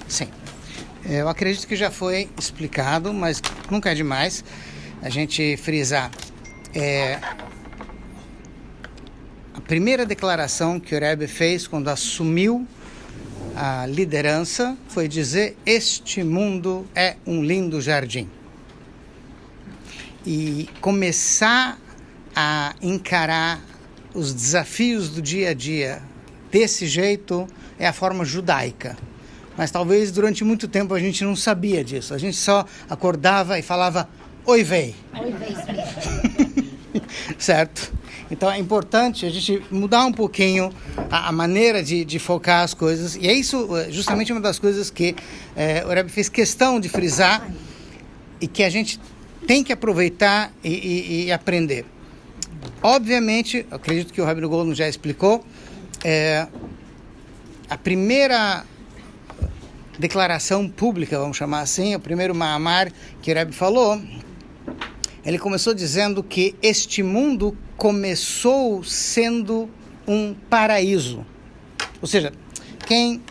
Sim. Eu acredito que já foi explicado, mas nunca é demais a gente frisar. A primeira declaração que o Rebbe fez quando assumiu a liderança foi dizer: este mundo é um lindo jardim. E começar a encarar os desafios do dia a dia desse jeito é a forma judaica. Mas talvez durante muito tempo a gente não sabia disso. A gente só acordava e falava: oi, véi. Oi, véi. Certo? Então é importante a gente mudar um pouquinho a maneira de focar as coisas. E é isso justamente uma das coisas que o Rebbe fez questão de frisar e que a gente tem que aproveitar e aprender. Obviamente, acredito que o Rabino Goldman já explicou, a primeira declaração pública, vamos chamar assim, o primeiro Maamar que o Rebbe falou, ele começou dizendo que este mundo começou sendo um paraíso. Ou seja, quem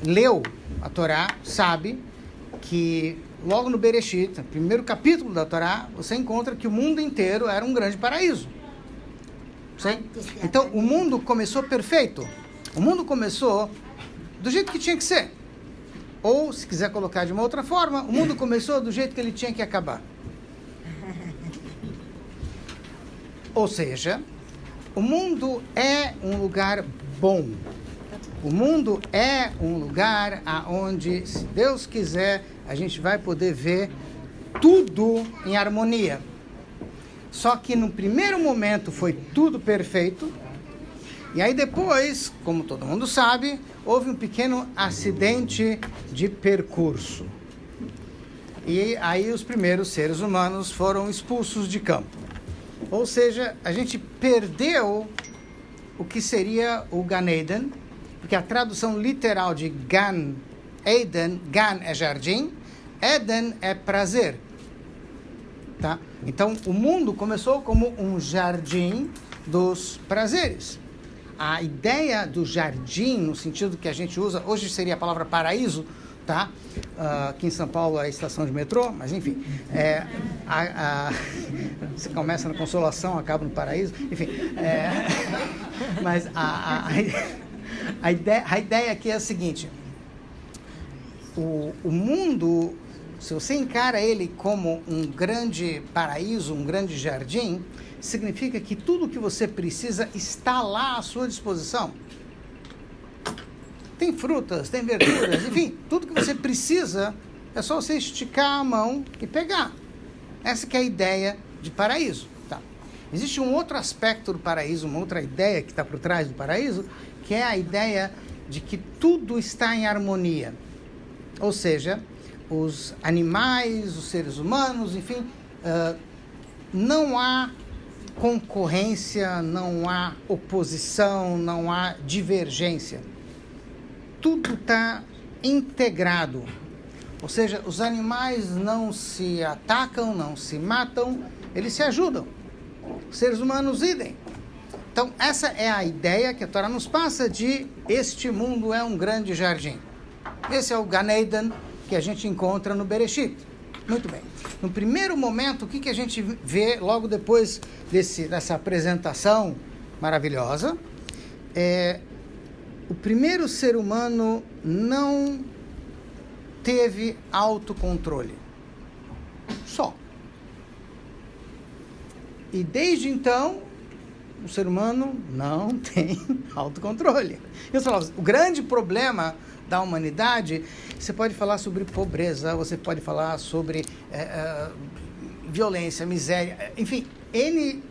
leu a Torá sabe que logo no Bereshit, no primeiro capítulo da Torá, você encontra que o mundo inteiro era um grande paraíso. Sim? Então, o mundo começou perfeito. O mundo começou do jeito que tinha que ser. Ou, se quiser colocar de uma outra forma, o mundo começou do jeito que ele tinha que acabar. Ou seja, o mundo é um lugar bom. O mundo é um lugar onde, se Deus quiser, a gente vai poder ver tudo em harmonia. Só que no primeiro momento foi tudo perfeito. E aí depois, como todo mundo sabe, houve um pequeno acidente de percurso. E aí os primeiros seres humanos foram expulsos de campo. Ou seja, a gente perdeu o que seria o Gan Eden, porque a tradução literal de Gan Eden, Gan é jardim, Eden é prazer. Tá? Então, o mundo começou como um jardim dos prazeres. A ideia do jardim, no sentido que a gente usa, hoje seria a palavra paraíso, tá? Aqui em São Paulo é a estação de metrô, mas enfim, você começa na Consolação, acaba no Paraíso, enfim. Mas a ideia aqui é a seguinte: o mundo, se você encara ele como um grande paraíso, um grande jardim, significa que tudo que você precisa está lá à sua disposição. Tem frutas, tem verduras, enfim, tudo que você precisa é só você esticar a mão e pegar. Essa que é a ideia de paraíso. Tá? Existe um outro aspecto do paraíso, uma outra ideia que está por trás do paraíso, que é a ideia de que tudo está em harmonia. Ou seja, os animais, os seres humanos, enfim, não há concorrência, não há oposição, não há divergência. Tudo está integrado. Ou seja, os animais não se atacam, não se matam, eles se ajudam. Os seres humanos idem. Então, essa é a ideia que a Torá nos passa de este mundo é um grande jardim. Esse é o Gan Eden que a gente encontra no Bereshit. Muito bem. No primeiro momento, o que a gente vê logo depois dessa apresentação maravilhosa? O primeiro ser humano não teve autocontrole. Só. E desde então, o ser humano não tem autocontrole. Eu falava, o grande problema da humanidade, você pode falar sobre pobreza, você pode falar sobre violência, miséria, enfim, N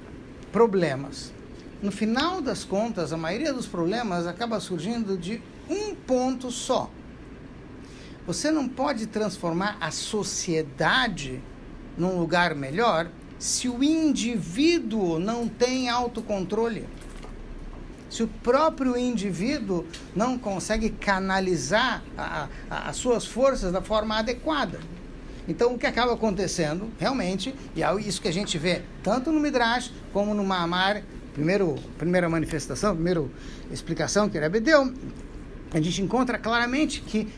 problemas. No final das contas, a maioria dos problemas acaba surgindo de um ponto só. Você não pode transformar a sociedade num lugar melhor se o indivíduo não tem autocontrole. Se o próprio indivíduo não consegue canalizar as suas forças da forma adequada. Então, o que acaba acontecendo, realmente, e é isso que a gente vê tanto no Midrash como no Maamar, primeira manifestação, primeira explicação que o Rebbe deu, a gente encontra claramente que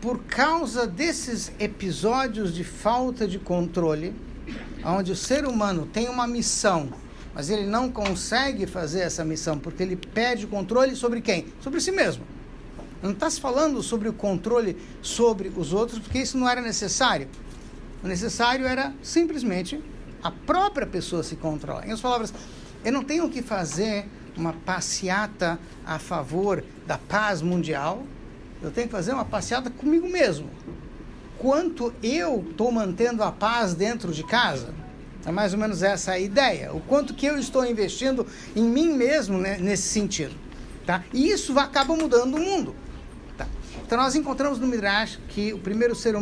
por causa desses episódios de falta de controle, onde o ser humano tem uma missão, mas ele não consegue fazer essa missão porque ele perde controle sobre quem? Sobre si mesmo. Não está se falando sobre o controle sobre os outros, porque isso não era necessário. O necessário era simplesmente a própria pessoa se controlar. Em outras palavras, eu não tenho que fazer uma passeata a favor da paz mundial, eu tenho que fazer uma passeata comigo mesmo. Quanto eu estou mantendo a paz dentro de casa? É mais ou menos essa a ideia. O quanto que eu estou investindo em mim mesmo, né, nesse sentido. Tá? E isso acaba mudando o mundo. Tá? Então nós encontramos no Midrash que os primeiros seres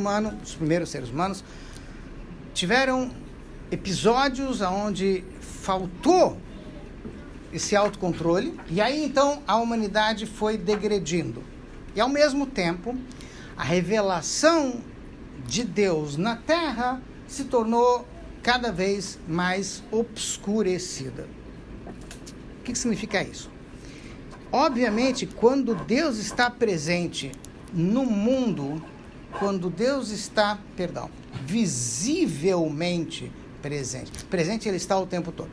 humanos tiveram episódios onde faltou esse autocontrole, e aí então a humanidade foi degredindo. E ao mesmo tempo, a revelação de Deus na Terra se tornou cada vez mais obscurecida. O que significa isso? Obviamente, quando Deus está presente no mundo, quando Deus está, visivelmente presente ele está o tempo todo,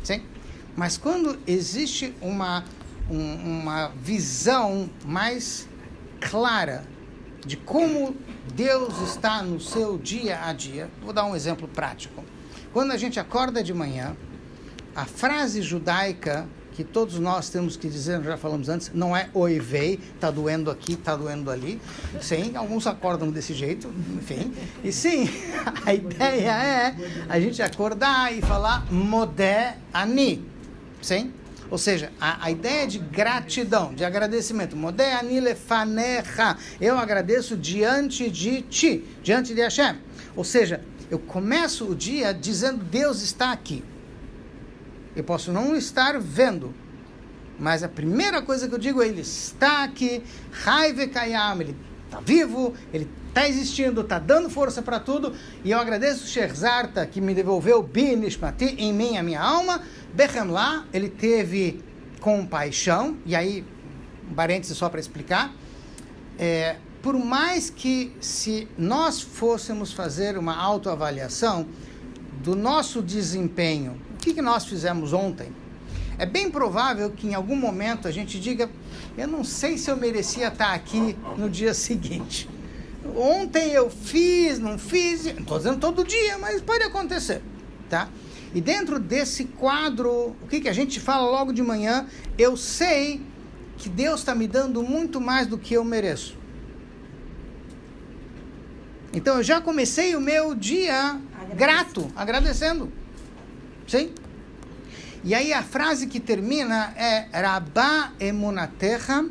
sim? Mas quando existe uma visão mais clara de como Deus está no seu dia a dia, vou dar um exemplo prático. Quando a gente acorda de manhã, a frase judaica que todos nós temos que dizer, já falamos antes, não é oi vei, está doendo aqui, está doendo ali. Sim, alguns acordam desse jeito, enfim. E sim, a ideia é a gente acordar e falar modé ani. Sim? Ou seja, a ideia de gratidão, de agradecimento. Modé ani lefanecha. Eu agradeço diante de ti, diante de Hashem. Ou seja, eu começo o dia dizendo Deus está aqui. Eu posso não estar vendo, mas a primeira coisa que eu digo é Ele está aqui, Haive Kayam, Ele está vivo, Ele está existindo, está dando força para tudo, e eu agradeço o Sherzarta que me devolveu Bi Nishmati, em mim, a minha alma, Bechem lá, Ele teve compaixão, e aí, um parêntese só para explicar, por mais que se nós fôssemos fazer uma autoavaliação do nosso desempenho, o que nós fizemos ontem, é bem provável que em algum momento a gente diga, eu não sei se eu merecia estar aqui no dia seguinte. Ontem eu fiz, não fiz, não estou dizendo todo dia, mas pode acontecer, tá? E dentro desse quadro, o que a gente fala logo de manhã, eu sei que Deus está me dando muito mais do que eu mereço. Então eu já comecei o meu dia grato, agradecendo. Sim? E aí a frase que termina é Rabá emunatecha,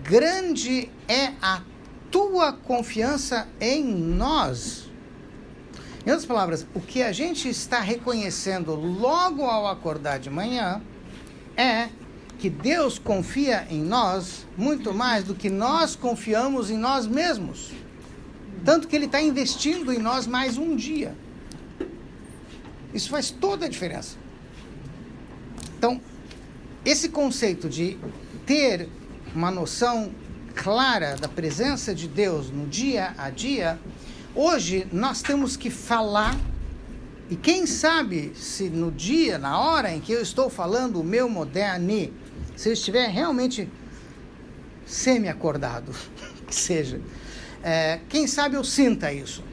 grande é a tua confiança em nós. Em outras palavras, o que a gente está reconhecendo logo ao acordar de manhã é que Deus confia em nós muito mais do que nós confiamos em nós mesmos. Tanto que Ele está investindo em nós mais um dia. Isso faz toda a diferença. Então, esse conceito de ter uma noção clara da presença de Deus no dia a dia, hoje nós temos que falar, e quem sabe se no dia, na hora em que eu estou falando o meu modé ani, se eu estiver realmente semi-acordado, que seja, quem sabe eu sinta isso.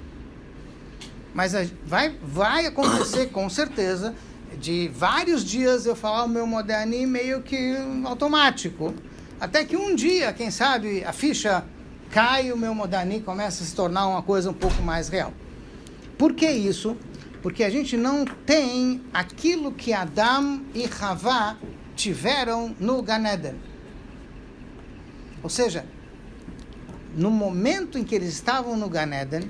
Mas vai acontecer com certeza de vários dias eu falar o meu modé ani meio que automático. Até que um dia, quem sabe, a ficha cai e o meu modé ani começa a se tornar uma coisa um pouco mais real. Por que isso? Porque a gente não tem aquilo que Adão e Havá tiveram no Gan Eden. Ou seja, no momento em que eles estavam no Gan Eden,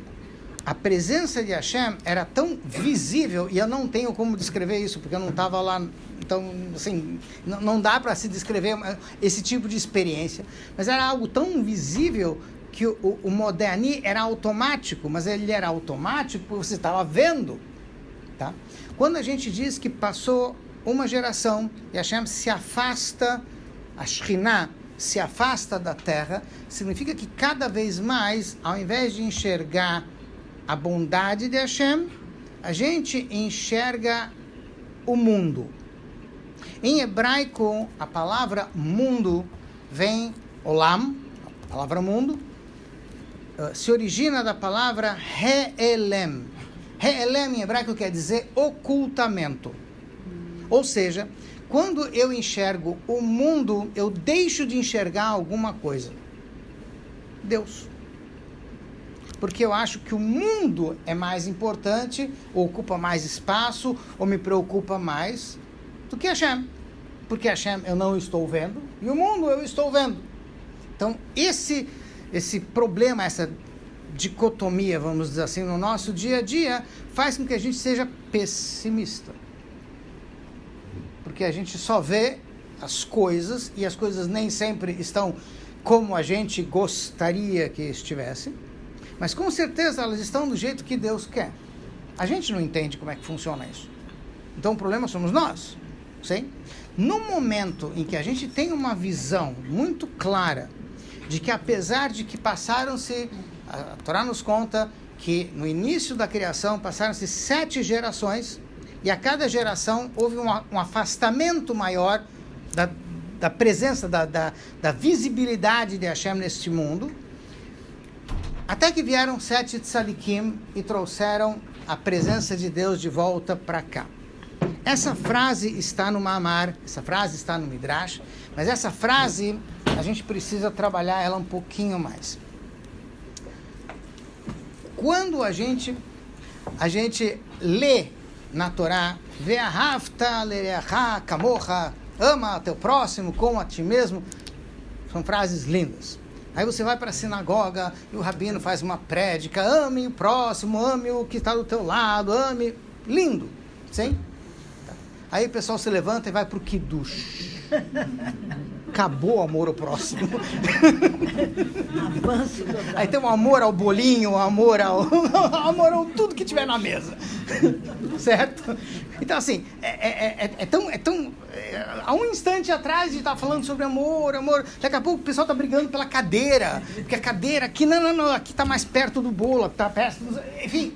a presença de Hashem era tão visível, e eu não tenho como descrever isso, porque eu não estava lá, então, assim, não dá para se descrever esse tipo de experiência, mas era algo tão visível que o modé ani era automático, mas ele era automático porque você estava vendo, tá? Quando a gente diz que passou uma geração e Hashem se afasta, a Shekhinah se afasta da terra, significa que cada vez mais, ao invés de enxergar a bondade de Hashem, a gente enxerga o mundo. Em hebraico, a palavra mundo vem olam, a palavra mundo, se origina da palavra re'elem. Re'elem em hebraico quer dizer ocultamento. Ou seja, quando eu enxergo o mundo, eu deixo de enxergar alguma coisa. Deus. Porque eu acho que o mundo é mais importante, ou ocupa mais espaço, ou me preocupa mais do que Hashem. Porque Hashem eu não estou vendo, e o mundo eu estou vendo. Então, esse problema, essa dicotomia, vamos dizer assim, no nosso dia a dia, faz com que a gente seja pessimista. Porque a gente só vê as coisas, e as coisas nem sempre estão como a gente gostaria que estivessem, mas com certeza elas estão do jeito que Deus quer. A gente não entende como é que funciona isso. Então o problema somos nós. Sim? No momento em que a gente tem uma visão muito clara de que apesar de que passaram-se, a Torá nos conta que no início da criação passaram-se 7 gerações, e a cada geração houve um afastamento maior da presença, da visibilidade de Hashem neste mundo, até que vieram 7 tzadikim e trouxeram a presença de Deus de volta para cá. Essa frase está no Mamar, essa frase está no Midrash, mas essa frase a gente precisa trabalhar ela um pouquinho mais. Quando a gente lê na Torá, Ve'ahavta lerecha kamocha, ama teu próximo como a ti mesmo, são frases lindas. Aí você vai para a sinagoga e o rabino faz uma prédica, ame o próximo, ame o que está do teu lado, ame, lindo, sim? Aí o pessoal se levanta e vai para o Kiddush. Acabou o amor ao próximo. Aí tem o amor ao bolinho, o amor ao tudo que tiver na mesa. Certo? Então, assim, há um instante atrás a gente estava falando sobre amor. Daqui a pouco o pessoal está brigando pela cadeira. Porque a cadeira aqui, não, aqui está mais perto do bolo, está perto do... Enfim,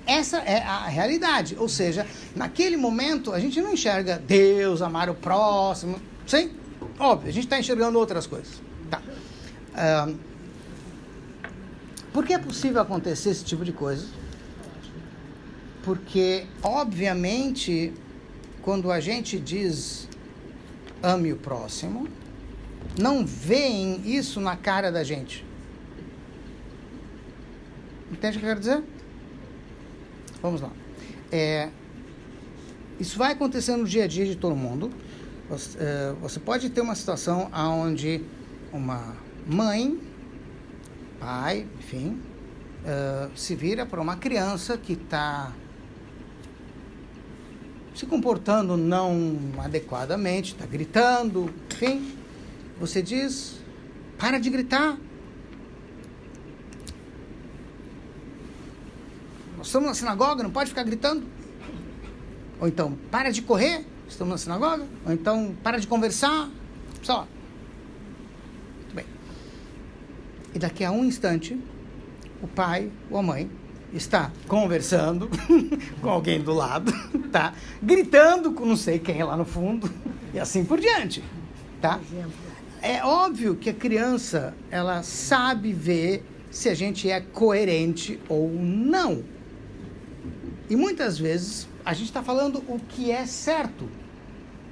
essa é a realidade. Ou seja, naquele momento a gente não enxerga Deus, amar o próximo. Sim? Óbvio, a gente está enxergando outras coisas. Tá. Por que é possível acontecer esse tipo de coisa? Porque, obviamente, quando a gente diz ame o próximo, não veem isso na cara da gente. Entende o que eu quero dizer? Vamos lá. Isso vai acontecer no dia a dia de todo mundo. Você pode ter uma situação onde uma mãe, pai, enfim, se vira para uma criança que está se comportando não adequadamente, está gritando, enfim. Você diz, para de gritar. Nós estamos na sinagoga, não pode ficar gritando. Ou então, para de correr. Estamos na sinagoga, ou então para de conversar, só. Muito bem. E daqui a um instante, o pai ou a mãe está conversando com alguém do lado, tá? Gritando com não sei quem lá no fundo, e assim por diante, tá? É óbvio que a criança, ela sabe ver se a gente é coerente ou não. E muitas vezes a gente está falando o que é certo,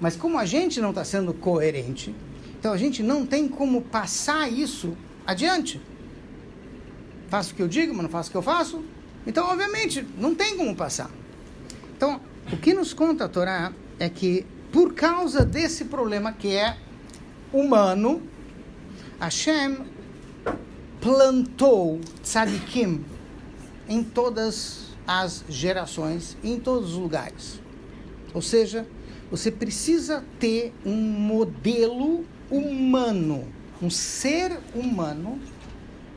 mas como a gente não está sendo coerente, então a gente não tem como passar isso adiante. Faço o que eu digo, mas não faço o que eu faço. Então, obviamente, não tem como passar. Então, o que nos conta a Torá é que, por causa desse problema que é humano, Hashem plantou tzadikim em todas as gerações, em todos os lugares. Ou seja, você precisa ter um modelo humano, um ser humano,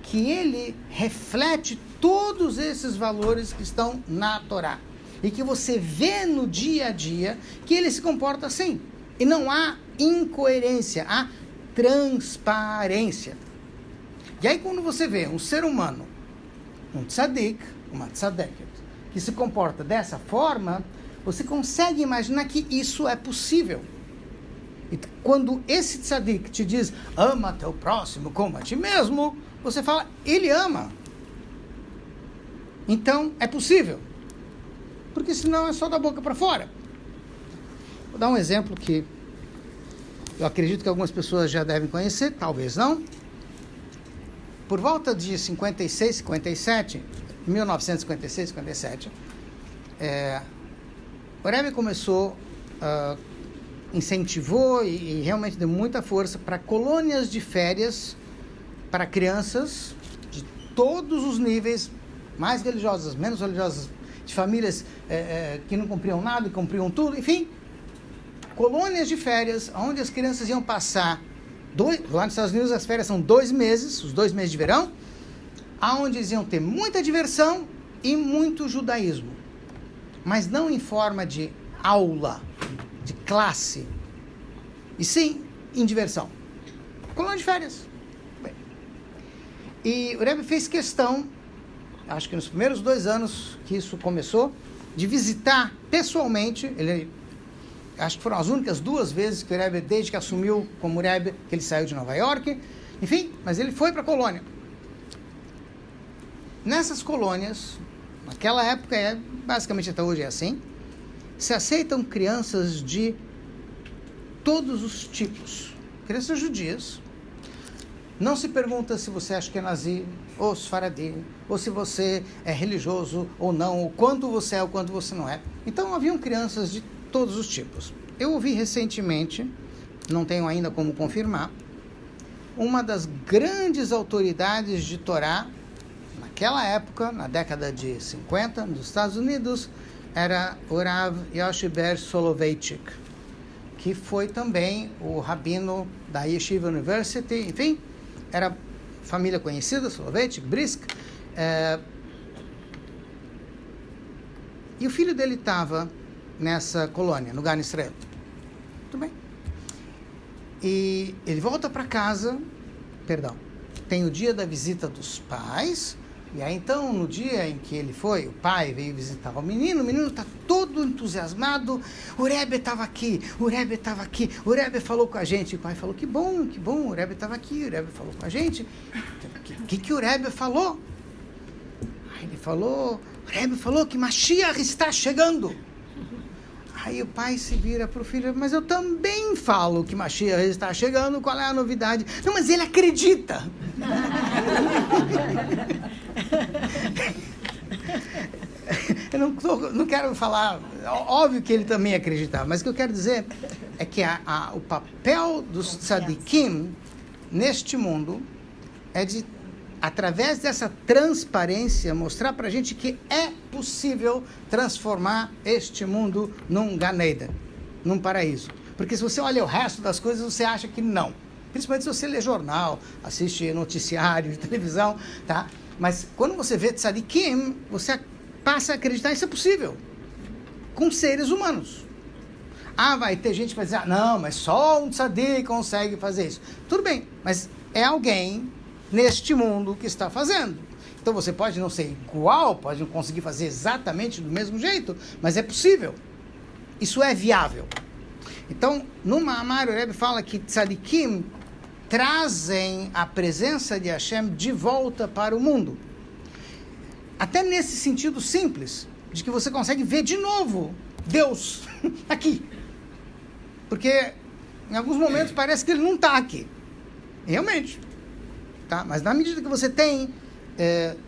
que ele reflete todos esses valores que estão na Torá. E que você vê no dia a dia que ele se comporta assim. E não há incoerência, há transparência. E aí quando você vê um ser humano, um tzadik, uma tzadeket, que se comporta dessa forma, você consegue imaginar que isso é possível. E quando esse tzadik te diz, ama teu próximo como a ti mesmo, você fala, ele ama. Então, é possível. Porque senão é só da boca para fora. Vou dar um exemplo que eu acredito que algumas pessoas já devem conhecer, talvez não. Por volta de 56, 57, 1956, 57, o Rebbe começou, incentivou e realmente deu muita força para colônias de férias para crianças de todos os níveis, mais religiosas, menos religiosas, de famílias que não cumpriam nada e cumpriam tudo, enfim, colônias de férias, onde as crianças iam passar, lá nos Estados Unidos as férias são 2 meses, os 2 meses de verão, onde eles iam ter muita diversão e muito judaísmo, mas não em forma de aula, de classe, e sim em diversão. Colônia de férias. Bem, e o Rebbe fez questão, acho que nos primeiros 2 anos que isso começou, de visitar pessoalmente, acho que foram as únicas 2 vezes que o Rebbe, desde que assumiu como Rebbe, que ele saiu de Nova York, enfim, mas ele foi para a colônia. Nessas colônias, naquela época, basicamente até hoje é assim, se aceitam crianças de todos os tipos, crianças judias. Não se pergunta se você acha que é nazi, ou sfaradi, ou se você é religioso ou não, ou quanto você é ou quanto você não é. Então haviam crianças de todos os tipos. Eu ouvi recentemente, não tenho ainda como confirmar, uma das grandes autoridades de Torá, naquela época, na década de 50, nos Estados Unidos, era o Rav Yoshi Ber Soloveitchik, que foi também o rabino da Yeshiva University, enfim, era família conhecida, Soloveitchik, Brisk, e o filho dele estava nessa colônia, no Gan Israel. Tudo bem. E ele volta para casa, tem o dia da visita dos pais, e aí então, no dia em que ele foi, o pai veio visitar o menino está todo entusiasmado, o Rebbe estava aqui, o Rebbe falou com a gente. O pai falou, que bom, o Rebbe estava aqui, o Rebbe falou com a gente. O que o Rebbe falou? Aí ele falou, o Rebbe falou que Mashiach está chegando. Aí o pai se vira para o filho, mas eu também falo que Mashiach está chegando, qual é a novidade? Não, mas ele acredita. Eu não quero falar, óbvio que ele também acreditava, mas o que eu quero dizer é que o papel dos tzadikim neste mundo é de, através dessa transparência, mostrar para a gente que é possível transformar este mundo num Gan Eden, num paraíso. Porque se você olha o resto das coisas, você acha que não. Principalmente se você lê jornal, assiste noticiário de televisão, tá? Mas quando você vê tzadikim, você passa a acreditar que isso é possível, com seres humanos. Vai ter gente que vai dizer, não, mas só um tzadik consegue fazer isso. Tudo bem, mas é alguém neste mundo que está fazendo. Então você pode não ser igual, pode não conseguir fazer exatamente do mesmo jeito, mas é possível. Isso é viável. Então, no Ma'amar, o Rebbe fala que tzadikim trazem a presença de Hashem de volta para o mundo. Até nesse sentido simples, de que você consegue ver de novo Deus aqui. Porque em alguns momentos parece que ele não está aqui. Realmente. Tá? Mas na medida que você tem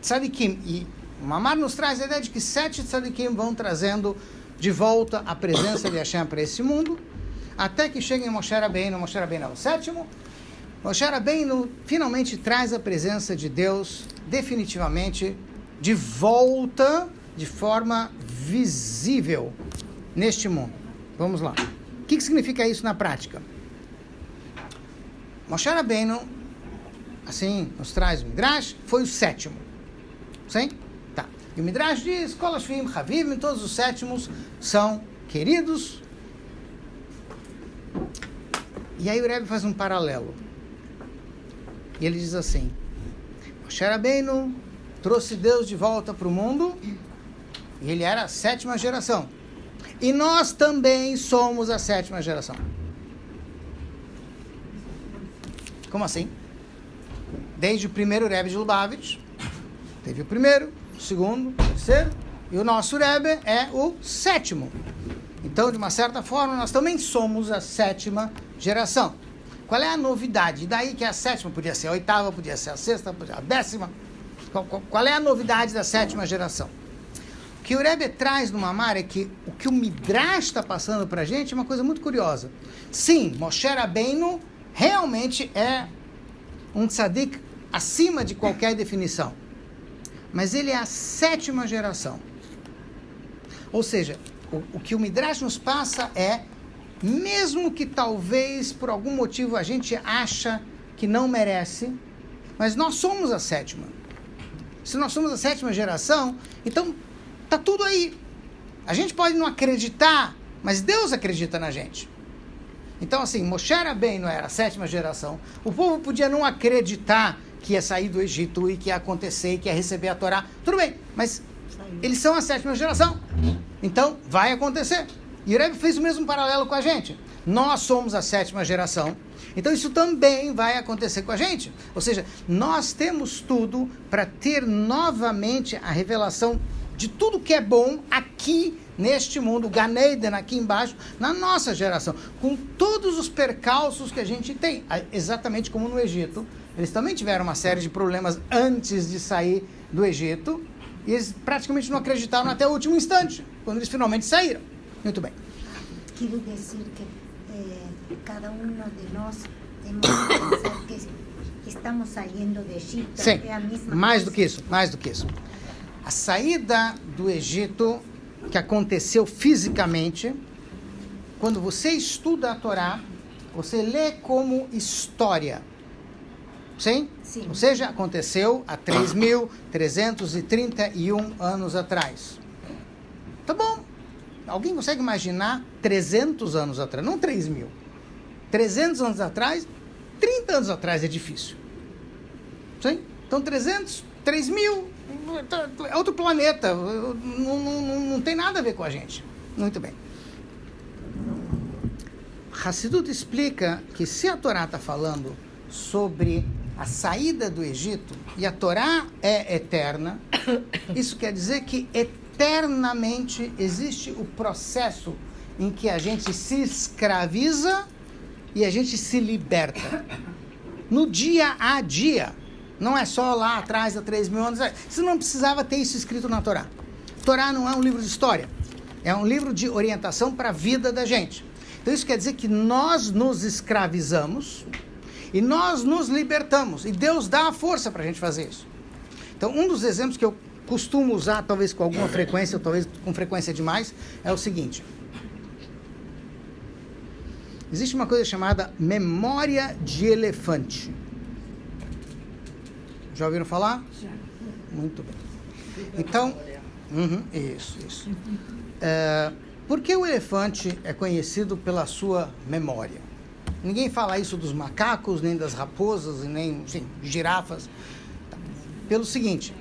tzadikim, e o Ma'amar nos traz a ideia de que 7 tzadikim vão trazendo de volta a presença de Hashem para esse mundo, até que chegue em Moshe Rabbeinu. Moshe Rabbeinu é o 7º. Moshe Rabbeinu finalmente traz a presença de Deus definitivamente de volta, de forma visível neste mundo. Vamos lá. O que significa isso na prática? Moshe Rabbeinu, assim nos traz o Midrash, foi o 7º. Sim? Tá. E o Midrash diz, Kol Hashvim Chavivim, todos os 7º são queridos. E aí o Rebbe faz um paralelo. E ele diz assim: Moshe Rabbeinu trouxe Deus de volta para o mundo, e ele era a 7ª geração. E nós também somos a 7ª geração. Como assim? Desde o primeiro Rebbe de Lubavitch, teve o primeiro, o segundo, o terceiro, e o nosso Rebbe é o 7º. Então, de uma certa forma, nós também somos a 7ª geração. Qual é a novidade? E daí que a 7ª podia ser a 8ª, podia ser a 6ª, podia ser a 10ª. Qual é a novidade da 7ª geração? O que o Rebbe traz no Mamar é que o que o Midrash está passando para a gente é uma coisa muito curiosa. Sim, Moshe Rabbeinu realmente é um tzadik acima de qualquer definição. Mas ele é a 7ª geração. Ou seja, o que o Midrash nos passa é, mesmo que talvez por algum motivo a gente acha que não merece, mas nós somos a 7ª. Se nós somos a 7ª geração, então está tudo aí. A gente pode não acreditar, mas Deus acredita na gente. Então, assim, Moshe Rabbeinu era a 7ª geração. O povo podia não acreditar que ia sair do Egito e que ia acontecer e que ia receber a Torá. Tudo bem, mas eles são a 7ª geração. Então, vai acontecer. E o Rebbe fez o mesmo paralelo com a gente. Nós somos a 7ª geração. Então, isso também vai acontecer com a gente. Ou seja, nós temos tudo para ter novamente a revelação de tudo que é bom aqui neste mundo, Gan Eden aqui embaixo, na nossa geração, com todos os percalços que a gente tem, exatamente como no Egito. Eles também tiveram uma série de problemas antes de sair do Egito, e eles praticamente não acreditaram até o último instante, quando eles finalmente saíram. Muito bem. Quero dizer que cada um de nós temos que pensar que estamos saindo do Egito. Sim, é a mesma mais coisa. do que isso. A saída do Egito, que aconteceu fisicamente, quando você estuda a Torá, você lê como história. Sim? Sim. Ou seja, aconteceu há 3.331 anos atrás. Tá bom. Alguém consegue imaginar 300 anos atrás? Não 3.000. 300 anos atrás, 30 anos atrás é difícil. Sim? Então 300, 3.000, é outro planeta. Não tem nada a ver com a gente. Muito bem. Hassidut explica que se a Torá está falando sobre a saída do Egito, e a Torá é eterna, isso quer dizer que eternamente existe o processo em que a gente se escraviza e a gente se liberta. No dia a dia. Não é só lá atrás, há 3.000 anos. Você não precisava ter isso escrito na Torá. Torá não é um livro de história. É um livro de orientação para a vida da gente. Então isso quer dizer que nós nos escravizamos e nós nos libertamos. E Deus dá a força para a gente fazer isso. Então um dos exemplos que eu costumo usar, talvez com alguma frequência, ou talvez com frequência demais, é o seguinte. Existe uma coisa chamada memória de elefante. Já ouviram falar? Já. Muito bem. Então, isso. Por que o elefante é conhecido pela sua memória? Ninguém fala isso dos macacos, nem das raposas, nem, enfim, girafas. Pelo seguinte,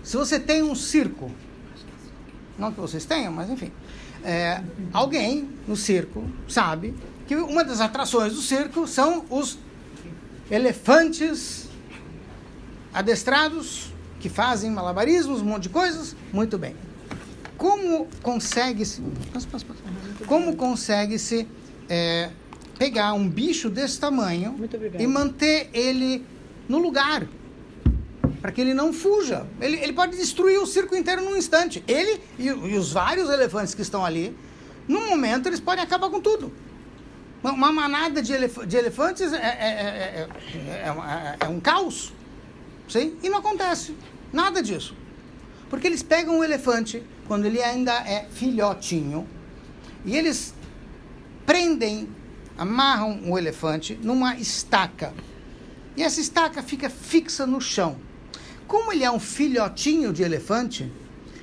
se você tem um circo, não que vocês tenham, mas enfim, alguém no circo sabe que uma das atrações do circo são os elefantes adestrados, que fazem malabarismos, um monte de coisas. Muito bem. Como consegue-se pegar um bicho desse tamanho e manter ele no lugar, para que ele não fuja? Ele pode destruir o circo inteiro num instante. Ele e os vários elefantes que estão ali, num momento, eles podem acabar com tudo. Uma manada de elefantes é um caos. Sim? E não acontece nada disso. Porque eles pegam o elefante, quando ele ainda é filhotinho, e eles amarram o elefante numa estaca. E essa estaca fica fixa no chão. Como ele é um filhotinho de elefante,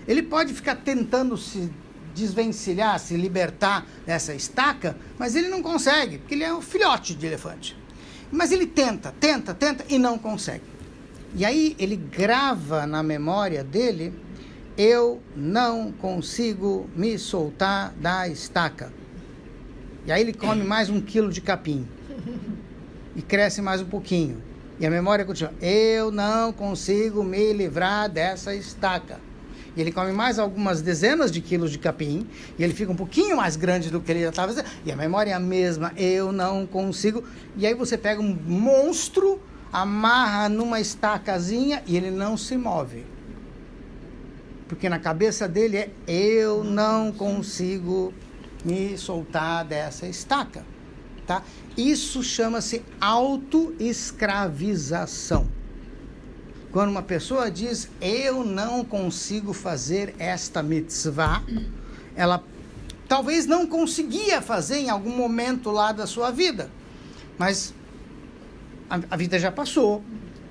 ele pode ficar tentando se desvencilhar, se libertar dessa estaca, mas ele não consegue, porque ele é um filhote de elefante. Mas ele tenta e não consegue. E aí ele grava na memória dele: eu não consigo me soltar da estaca. E aí ele come mais 1 quilo de capim. E cresce mais um pouquinho. E a memória continua: eu não consigo me livrar dessa estaca. E ele come mais algumas dezenas de quilos de capim. E ele fica um pouquinho mais grande do que ele já estava fazendo. E a memória é a mesma: eu não consigo. E aí você pega um monstro, amarra numa estacazinha e ele não se move. Porque na cabeça dele é: eu não consigo me soltar dessa estaca. Tá? Isso chama-se autoescravização. Quando uma pessoa diz: eu não consigo fazer esta mitzvah, ela talvez não conseguia fazer em algum momento lá da sua vida, mas a vida já passou,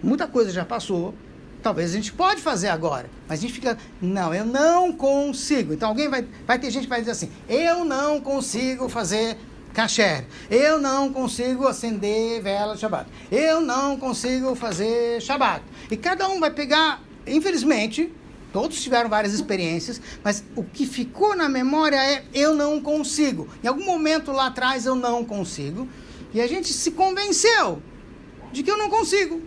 muita coisa já passou, talvez a gente pode fazer agora, mas a gente fica: não, eu não consigo. Então alguém vai ter gente que vai dizer assim: eu não consigo fazer kasher, eu não consigo acender vela de Shabbat, eu não consigo fazer Shabbat. E cada um vai pegar, infelizmente, todos tiveram várias experiências, mas o que ficou na memória é: eu não consigo. Em algum momento lá atrás eu não consigo, e a gente se convenceu de que eu não consigo.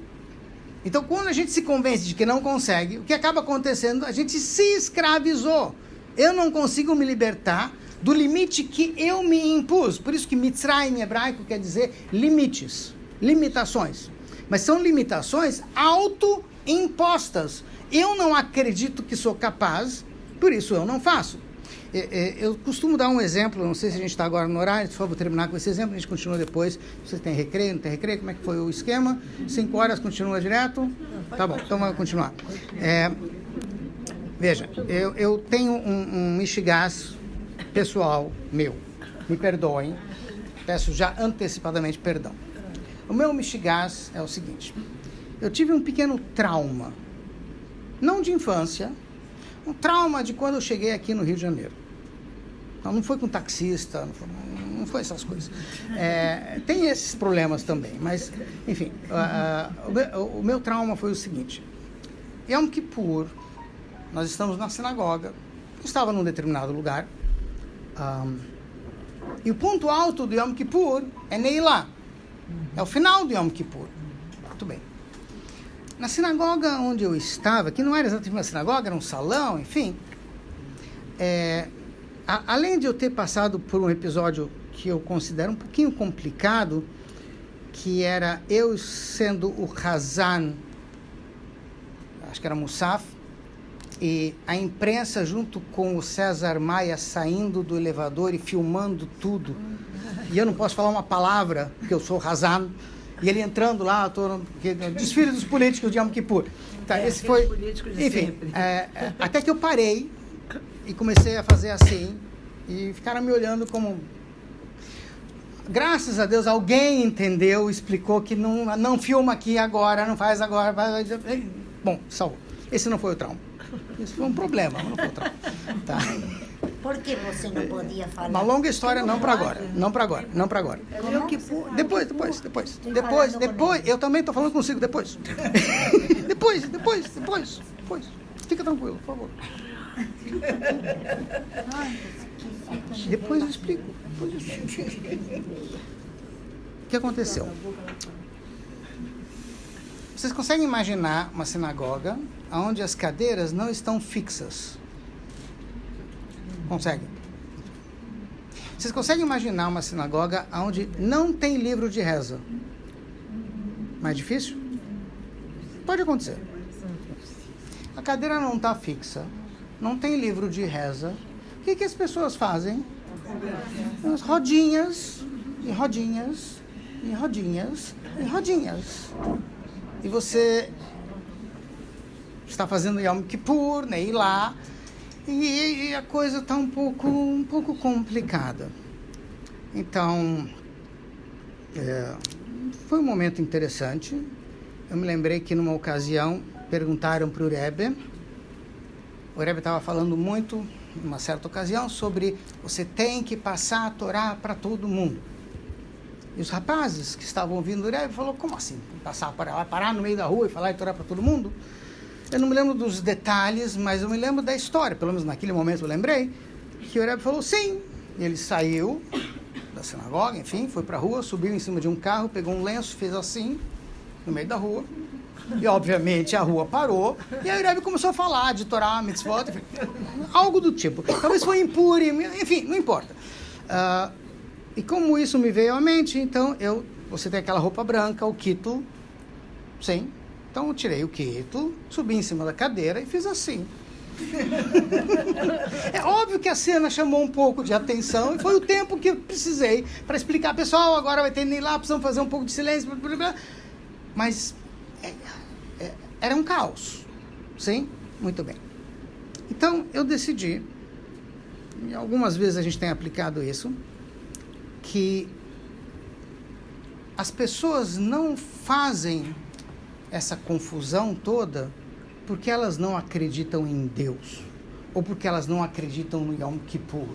Então, quando a gente se convence de que não consegue, o que acaba acontecendo? A gente se escravizou. Eu não consigo me libertar do limite que eu me impus. Por isso que Mitzrayim em hebraico quer dizer limites, limitações. Mas são limitações autoimpostas. Eu não acredito que sou capaz, por isso eu não faço. Eu costumo dar um exemplo, não sei se a gente está agora no horário, só vou terminar com esse exemplo, a gente continua depois. Você tem recreio, não tem recreio? Como é que foi o esquema? 5 horas continua direto? Tá bom, então vamos continuar. Veja, eu tenho um Michigás pessoal meu, me perdoem, peço já antecipadamente perdão. O meu Michigás é o seguinte: eu tive um pequeno trauma, não de infância, um trauma de quando eu cheguei aqui no Rio de Janeiro. Não foi com taxista, não foi essas coisas. Tem esses problemas também, mas, enfim, o meu trauma foi o seguinte: Yom Kippur, nós estamos na sinagoga, eu estava num determinado lugar, e o ponto alto do Yom Kippur é Neilá, é o final do Yom Kippur. Muito bem. Na sinagoga onde eu estava, que não era exatamente uma sinagoga, era um salão, enfim, além de eu ter passado por um episódio que eu considero um pouquinho complicado, que era eu sendo o Hazan, acho que era Musaf, e a imprensa junto com o César Maia saindo do elevador e filmando tudo, e eu não posso falar uma palavra, porque eu sou Hazan, e ele entrando lá, desfile dos políticos de Yom Kippur. Tá, esse foi, enfim, até que eu parei e comecei a fazer assim, e ficaram me olhando como... Graças a Deus, alguém entendeu, explicou que não filma aqui agora, não faz agora. Bom, salvou. Esse não foi o trauma. Esse foi um problema, não foi o trauma. Tá. Por que você não podia falar? Uma longa história, não para agora. Não para agora. Depois. Eu também estou falando consigo depois. Depois. Fica tranquilo, por favor. Depois eu explico. O que aconteceu? Vocês conseguem imaginar uma sinagoga onde as cadeiras não estão fixas? Conseguem? Vocês conseguem imaginar uma sinagoga onde não tem livro de reza? Mais difícil? Pode acontecer. A cadeira não está fixa, não tem livro de reza. O que as pessoas fazem? As rodinhas, e rodinhas, e rodinhas, e rodinhas. E você está fazendo Yom Kippur, né, ir lá, e a coisa está um pouco complicada. Então, foi um momento interessante. Eu me lembrei que numa ocasião perguntaram para o Rebbe estava falando muito, numa certa ocasião, sobre você tem que passar a Torá para todo mundo. E os rapazes que estavam ouvindo o Rebbe falaram, como assim? Parar no meio da rua e falar e Torá para todo mundo? Eu não me lembro dos detalhes, mas eu me lembro da história. Pelo menos naquele momento eu lembrei que o Rebbe falou sim. Ele saiu da sinagoga, enfim, foi para a rua, subiu em cima de um carro, pegou um lenço, fez assim, no meio da rua. E, obviamente, a rua parou. E aí o Rebbe começou a falar de Torá, mitzvot, enfim, algo do tipo. Talvez foi impuro, enfim, não importa. E como isso me veio à mente, então você tem aquela roupa branca, o kittel, sim. Então eu tirei o kittel, subi em cima da cadeira e fiz assim. É óbvio que a cena chamou um pouco de atenção e foi o tempo que eu precisei para explicar, pessoal, agora vai ter nem lá, precisamos fazer um pouco de silêncio, blá, blá, blá. Mas era um caos, sim? Muito bem. Então eu decidi, e algumas vezes a gente tem aplicado isso, que as pessoas não fazem essa confusão toda porque elas não acreditam em Deus, ou porque elas não acreditam no Yom Kippur,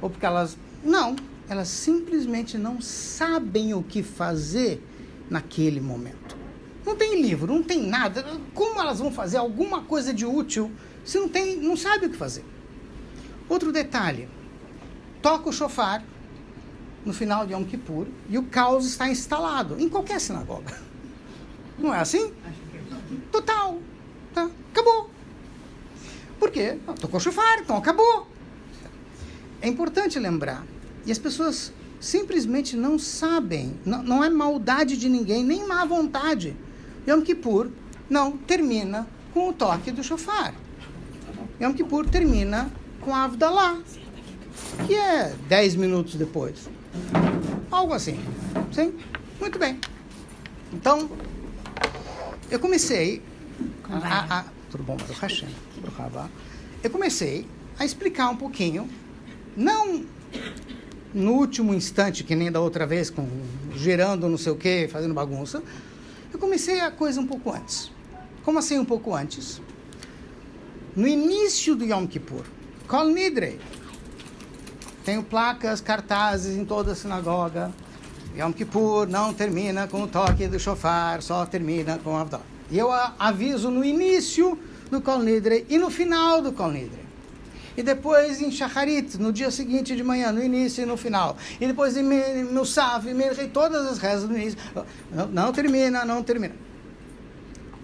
ou porque elas simplesmente não sabem o que fazer naquele momento. Não tem livro, não tem nada. Como elas vão fazer alguma coisa de útil se não sabe o que fazer? Outro detalhe, toca o shofar no final de Yom Kippur e o caos está instalado em qualquer sinagoga. Não é assim? Total. Tá? Acabou. Por quê? Tocou o shofar, então acabou. É importante lembrar. E as pessoas simplesmente não sabem. Não é maldade de ninguém, nem má vontade. Yom Kippur não termina com o toque do shofar. Yom Kippur termina com a Havdalah, que é 10 minutos depois. Algo assim. Sim? Muito bem. Então, eu comecei tudo bom, Baruch Hashem, eu comecei a explicar um pouquinho, não no último instante, que nem da outra vez, girando não sei o que, fazendo bagunça. Eu comecei a coisa um pouco antes. Como assim um pouco antes? No início do Yom Kippur, Kol Nidrei, tenho placas, cartazes em toda a sinagoga. Yom Kippur não termina com o toque do shofar, só termina com a Havdalah. E eu aviso no início do Kol Nidrei e no final do Kol Nidrei. E depois em Shacharit, no dia seguinte de manhã, no início e no final. E depois em Musaf, em Merrei, todas as rezas no início. Não termina.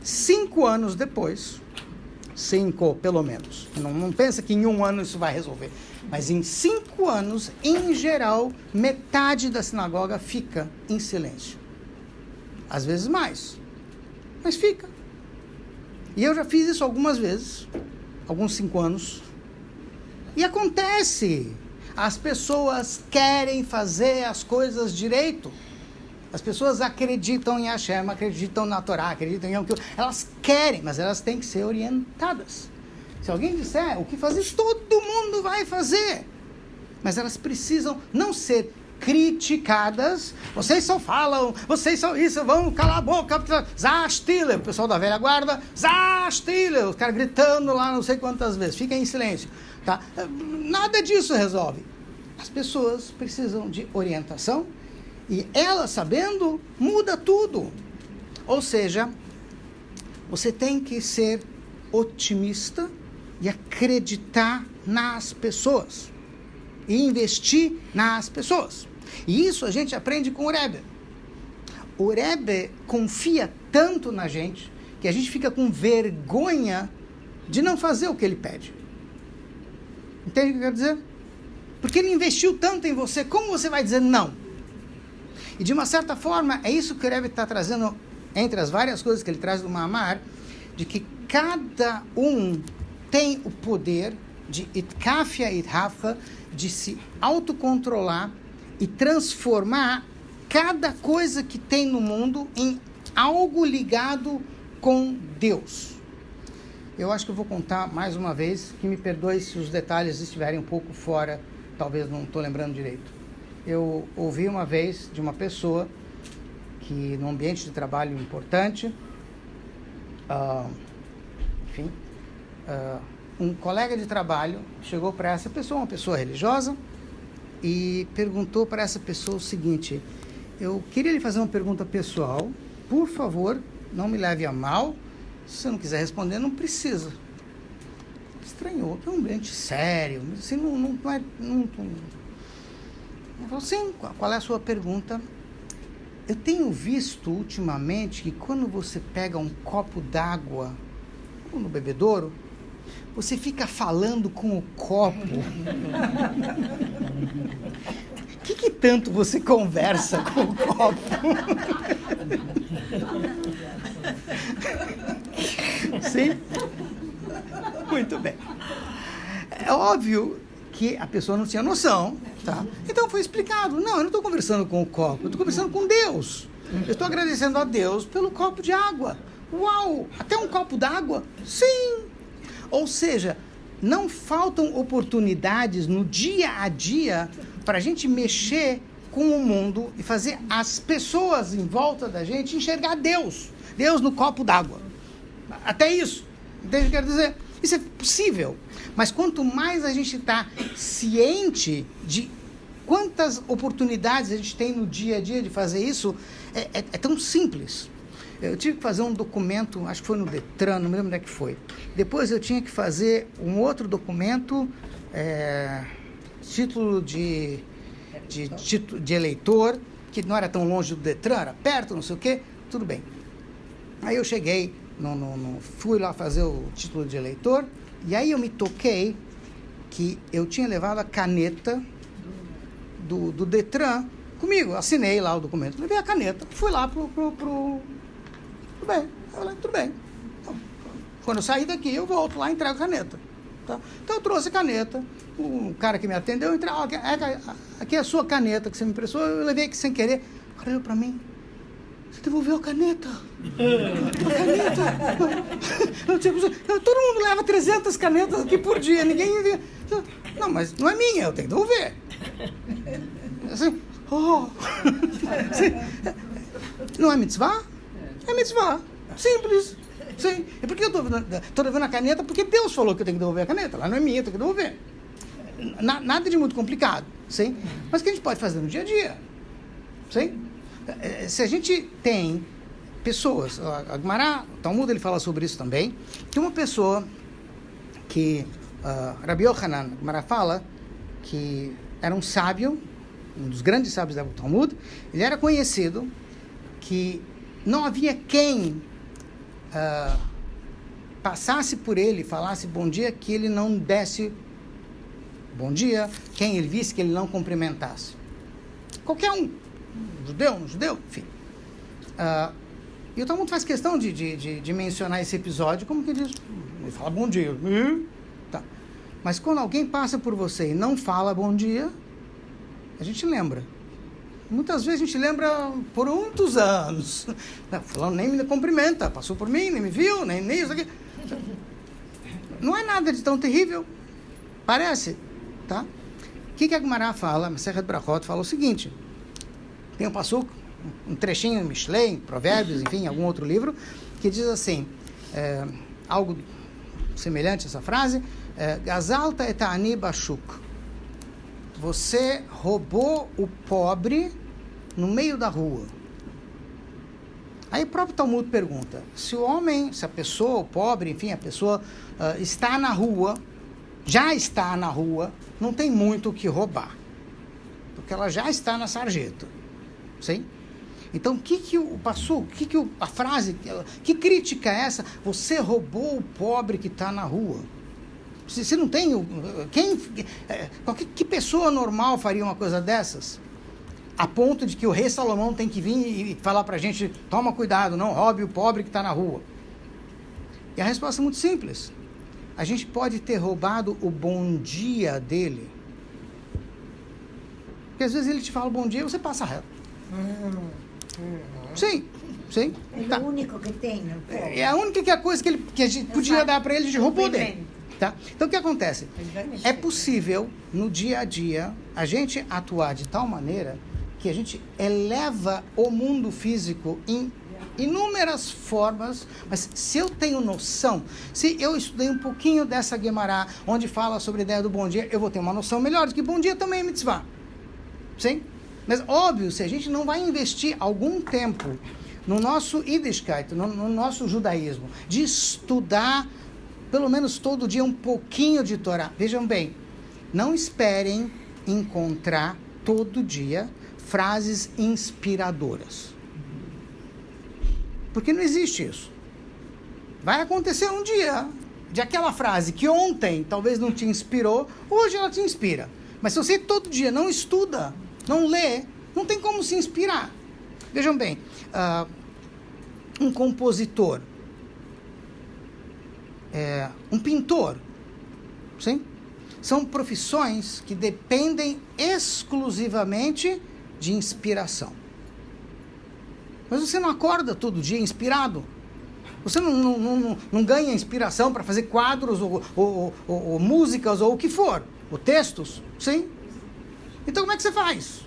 5 anos depois, 5 pelo menos. Não pensa que em 1 ano isso vai resolver. Mas em 5 anos, em geral, metade da sinagoga fica em silêncio. Às vezes mais. Mas fica. E eu já fiz isso algumas vezes, alguns 5 anos. E acontece. As pessoas querem fazer as coisas direito. As pessoas acreditam em Hashem, acreditam na Torá, acreditam em Yom Kippur. Elas querem, mas elas têm que ser orientadas. Se alguém disser o que fazer, todo mundo vai fazer. Mas elas precisam não ser criticadas. Vocês só falam, vocês só isso, vão calar a boca. Zastile, o pessoal da velha guarda, Zastile, os caras gritando lá não sei quantas vezes. Fiquem em silêncio. Tá? Nada disso resolve. As pessoas precisam de orientação e ela sabendo, muda tudo. Ou seja, você tem que ser otimista e acreditar nas pessoas e investir nas pessoas. E isso a gente aprende com o Rebbe. O Rebbe confia tanto na gente que a gente fica com vergonha de não fazer o que ele pede. Entende o que eu quero dizer? Porque ele investiu tanto em você, como você vai dizer não? E de uma certa forma, é isso que o Rebbe está trazendo, entre as várias coisas que ele traz do Mahamar, de que cada um tem o poder de itkafia ithafa, de se autocontrolar e transformar cada coisa que tem no mundo em algo ligado com Deus. Eu acho que eu vou contar mais uma vez, que me perdoe se os detalhes estiverem um pouco fora, talvez não estou lembrando direito. Eu ouvi uma vez de uma pessoa que, num ambiente de trabalho importante, um colega de trabalho chegou para essa pessoa, uma pessoa religiosa, e perguntou para essa pessoa o seguinte: eu queria lhe fazer uma pergunta pessoal. Por favor, não me leve a mal. Se você não quiser responder, não precisa. Estranhou, que é um ambiente sério. Assim, não é... Eu falo, sim, qual é a sua pergunta? Eu tenho visto ultimamente que quando você pega um copo d'água no bebedouro, você fica falando com o copo. O que tanto você conversa com o copo? Sim? Muito bem. É óbvio que a pessoa não tinha noção, tá? Então foi explicado. Não, eu não estou conversando com o copo, eu estou conversando com Deus. Eu estou agradecendo a Deus pelo copo de água. Uau! Até um copo d'água? Sim! Ou seja, não faltam oportunidades no dia a dia para a gente mexer com o mundo e fazer as pessoas em volta da gente enxergar Deus. Deus no copo d'água. Até isso. Entende o que eu quero dizer? Isso é possível. Mas quanto mais a gente está ciente de quantas oportunidades a gente tem no dia a dia de fazer isso, é tão simples. Eu tive que fazer um documento, acho que foi no Detran, não me lembro onde é que foi. Depois eu tinha que fazer um outro documento, título de eleitor, que não era tão longe do Detran, era perto, não sei o quê, tudo bem. Aí eu cheguei, fui lá fazer o título de eleitor, e aí eu me toquei que eu tinha levado a caneta do Detran comigo, assinei lá o documento, levei a caneta, fui lá tudo bem, eu falei, tudo bem. Então, quando eu sair daqui, eu volto lá e entrego a caneta. Tá? Então eu trouxe a caneta, o cara que me atendeu, aqui é a sua caneta que você me emprestou, eu levei aqui sem querer. O cara olhou pra mim, você devolveu a caneta? A caneta? Todo mundo leva 300 canetas aqui por dia, ninguém... Não, mas não é minha, eu tenho que devolver. Assim, não é mitzvah? É mitzvah. Simples. Sim. E por que eu estou devolvendo a caneta? Porque Deus falou que eu tenho que devolver a caneta. Lá não é minha, eu tenho que devolver. Nada de muito complicado. Sim? Mas o que a gente pode fazer no dia a dia? Sim? Se a gente tem pessoas, a Gemara, o Talmud, ele fala sobre isso também, tem uma pessoa que, Rabi Yochanan, a Gemara fala que era um sábio, um dos grandes sábios do Talmud, ele era conhecido que não havia quem passasse por ele e falasse bom dia que ele não desse bom dia, quem ele visse que ele não cumprimentasse. Qualquer um. Um judeu, enfim. E o Talmud faz questão de mencionar esse episódio, como que diz, ele fala bom dia. Tá. Mas quando alguém passa por você e não fala bom dia, a gente lembra. Muitas vezes a gente lembra por muitos anos. Fulano nem me cumprimenta, passou por mim, nem me viu, nem isso aqui. Não é nada de tão terrível. Parece, tá? O que a Gemara fala? Masechet Brachot fala o seguinte. Tem um passuco, um trechinho em Mishlei, Provérbios, enfim, algum outro livro, que diz assim, algo semelhante a essa frase, Gazalta et ani bashuk. Você roubou o pobre no meio da rua. Aí o próprio Talmud pergunta, se a pessoa, o pobre, enfim, a pessoa está na rua, já está na rua, não tem muito o que roubar, porque ela já está na sarjeta. Sim? Então, a frase, que crítica é essa? Você roubou o pobre que está na rua. Você não tem... Que pessoa normal faria uma coisa dessas? A ponto de que o rei Salomão tem que vir e falar para a gente, toma cuidado, não roube o pobre que está na rua. E a resposta é muito simples. A gente pode ter roubado o bom dia dele. Porque às vezes ele te fala bom dia e você passa reto. Sim. É Tá. o único que tem. É a única coisa que a gente podia dar para ele, a gente roubou dele. Tá? Então, o que acontece? É possível, no dia a dia, a gente atuar de tal maneira que a gente eleva o mundo físico em inúmeras formas, mas se eu tenho noção, se eu estudei um pouquinho dessa Guemará, onde fala sobre a ideia do bom dia, eu vou ter uma noção melhor de que bom dia também é mitzvah. Sim? Mas, óbvio, se a gente não vai investir algum tempo no nosso Yiddishkeit, no nosso judaísmo, de estudar, pelo menos todo dia, um pouquinho de Torá. Vejam bem, não esperem encontrar todo dia frases inspiradoras. Porque não existe isso. Vai acontecer um dia de aquela frase que ontem talvez não te inspirou, hoje ela te inspira. Mas se você todo dia não estuda, não lê, não tem como se inspirar. Vejam bem, um compositor, um pintor, sim? São profissões que dependem exclusivamente de inspiração. Mas você não acorda todo dia inspirado? Você não ganha inspiração para fazer quadros ou músicas ou o que for, ou textos, sim? Então como é que você faz?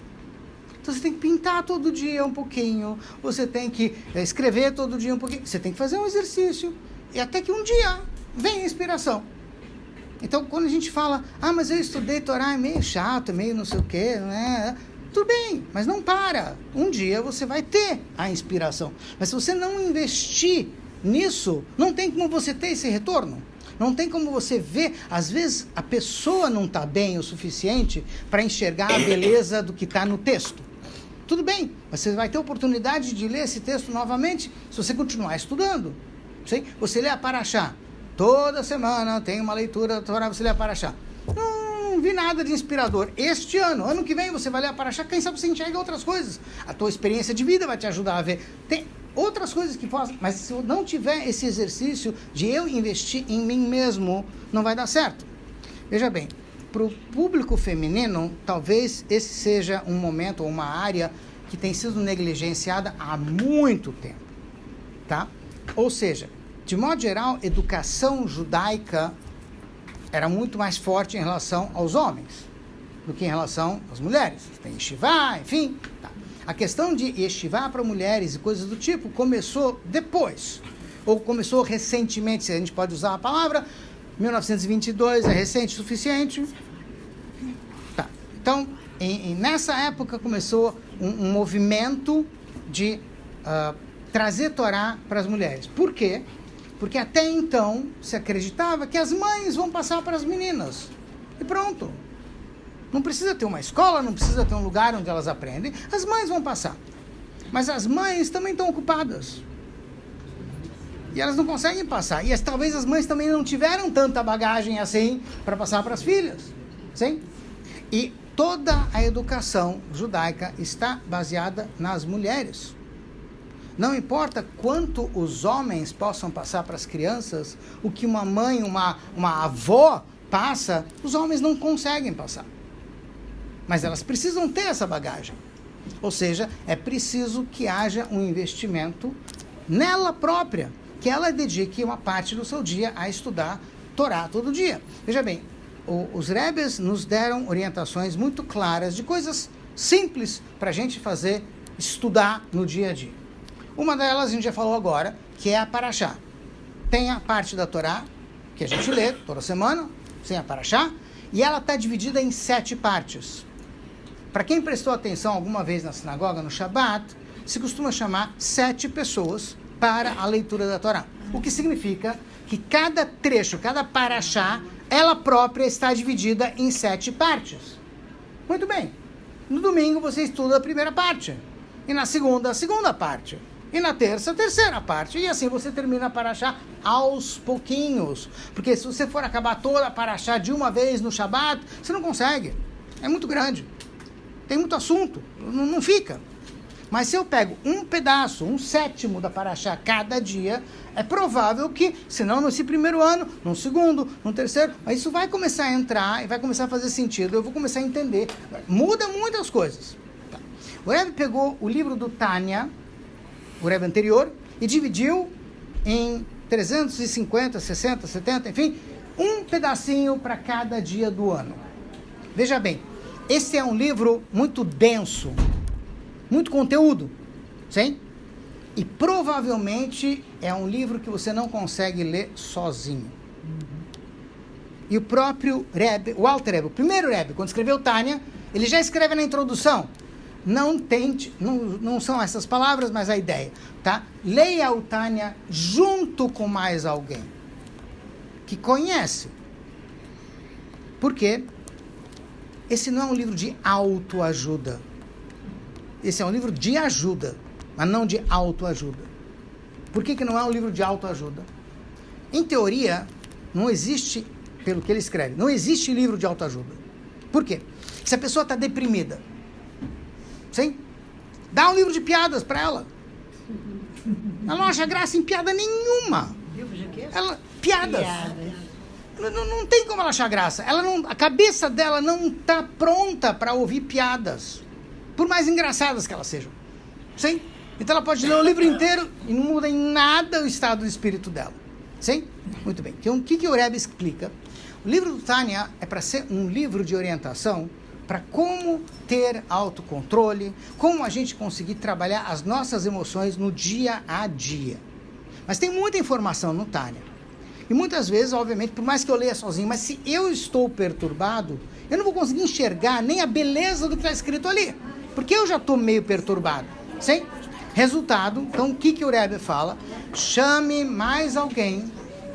Então você tem que pintar todo dia um pouquinho, você tem que escrever todo dia um pouquinho, você tem que fazer um exercício, e até que um dia vem a inspiração. Então quando a gente fala, mas eu estudei Torá, é meio chato, é meio não sei o quê, né? Tudo bem, mas não para. Um dia você vai ter a inspiração. Mas se você não investir nisso, não tem como você ter esse retorno. Não tem como você ver, às vezes a pessoa não está bem o suficiente para enxergar a beleza do que está no texto. Tudo bem, mas você vai ter oportunidade de ler esse texto novamente se você continuar estudando. Sim? Você lê a Parashá. Toda semana tem uma leitura da Torá, você lê a Parashá. Não vi nada de inspirador. Este ano que vem você vai ler a Parashá, quem sabe você enxerga outras coisas. A tua experiência de vida vai te ajudar a ver. Tem outras coisas que possam, mas se eu não tiver esse exercício de eu investir em mim mesmo, não vai dar certo. Veja bem, para o público feminino, talvez esse seja um momento ou uma área que tem sido negligenciada há muito tempo, tá? Ou seja, de modo geral, educação judaica era muito mais forte em relação aos homens do que em relação às mulheres. Tem yeshivá, enfim, tá. A questão de yeshivá para mulheres e coisas do tipo começou depois, ou começou recentemente, se a gente pode usar a palavra, 1922 é recente o suficiente. Tá. Então, nessa época começou um movimento de trazer Torá para as mulheres. Por quê? Porque até então se acreditava que as mães vão passar para as meninas. E pronto. Não precisa ter uma escola, não precisa ter um lugar onde elas aprendem. As mães vão passar. Mas as mães também estão ocupadas. E elas não conseguem passar. E talvez as mães também não tiveram tanta bagagem assim para passar para as filhas. Sim? E toda a educação judaica está baseada nas mulheres. Não importa quanto os homens possam passar para as crianças, o que uma mãe, uma avó passa, os homens não conseguem passar. Mas elas precisam ter essa bagagem. Ou seja, é preciso que haja um investimento nela própria, que ela dedique uma parte do seu dia a estudar Torá todo dia. Veja bem, os Rebes nos deram orientações muito claras de coisas simples para a gente fazer, estudar no dia a dia. Uma delas a gente já falou agora, que é a Parashá. Tem a parte da Torá, que a gente lê toda semana, sem a Parashá, e ela está dividida em 7 partes. Para quem prestou atenção alguma vez na sinagoga, no Shabat, se costuma chamar 7 pessoas para a leitura da Torá. O que significa que cada trecho, cada Parashá, ela própria está dividida em 7 partes. Muito bem. No domingo você estuda a primeira parte. E na segunda, a segunda parte. E na terça, a terceira parte. E assim você termina a Parashá aos pouquinhos. Porque se você for acabar toda a Parashá de uma vez no Shabat, você não consegue. É muito grande. Tem muito assunto. Não fica. Mas se eu pego um pedaço, 1/7 da Parashá cada dia, é provável que, se não nesse primeiro ano, no segundo, no terceiro, mas isso vai começar a entrar e vai começar a fazer sentido. Eu vou começar a entender. Muda muitas coisas. Tá. O Rebbe pegou o livro do Tânia, o Rebbe anterior, e dividiu em 350, 60, 70, enfim, um pedacinho para cada dia do ano. Veja bem, esse é um livro muito denso, muito conteúdo, sim? E provavelmente é um livro que você não consegue ler sozinho. E o próprio Rebbe, o Alter Rebbe, o primeiro Rebbe, quando escreveu Tânia, ele já escreve na introdução: não tente, não são essas palavras, mas a ideia, tá? Leia o Tânia junto com mais alguém que conhece. Por quê? Esse não é um livro de autoajuda. Esse é um livro de ajuda, mas não de autoajuda. Por que que não é um livro de autoajuda? Em teoria, não existe, pelo que ele escreve, não existe livro de autoajuda. Por quê? Se a pessoa está deprimida, sim? Dá um livro de piadas para ela. Ela não acha graça em piada nenhuma. Livro de quê? Piadas. Não tem como ela achar graça. A cabeça dela não está pronta para ouvir piadas, por mais engraçadas que elas sejam. Sim? Então ela pode ler o livro inteiro e não muda em nada o estado do espírito dela. Sim? Muito bem. Então o que o Rebbe explica? O livro do Tânia é para ser um livro de orientação para como ter autocontrole, como a gente conseguir trabalhar as nossas emoções no dia a dia. Mas tem muita informação no Tânia. E muitas vezes, obviamente, por mais que eu leia sozinho, mas se eu estou perturbado, eu não vou conseguir enxergar nem a beleza do que está escrito ali, porque eu já estou meio perturbado. Sim? Resultado, então o que o Rebbe fala? Chame mais alguém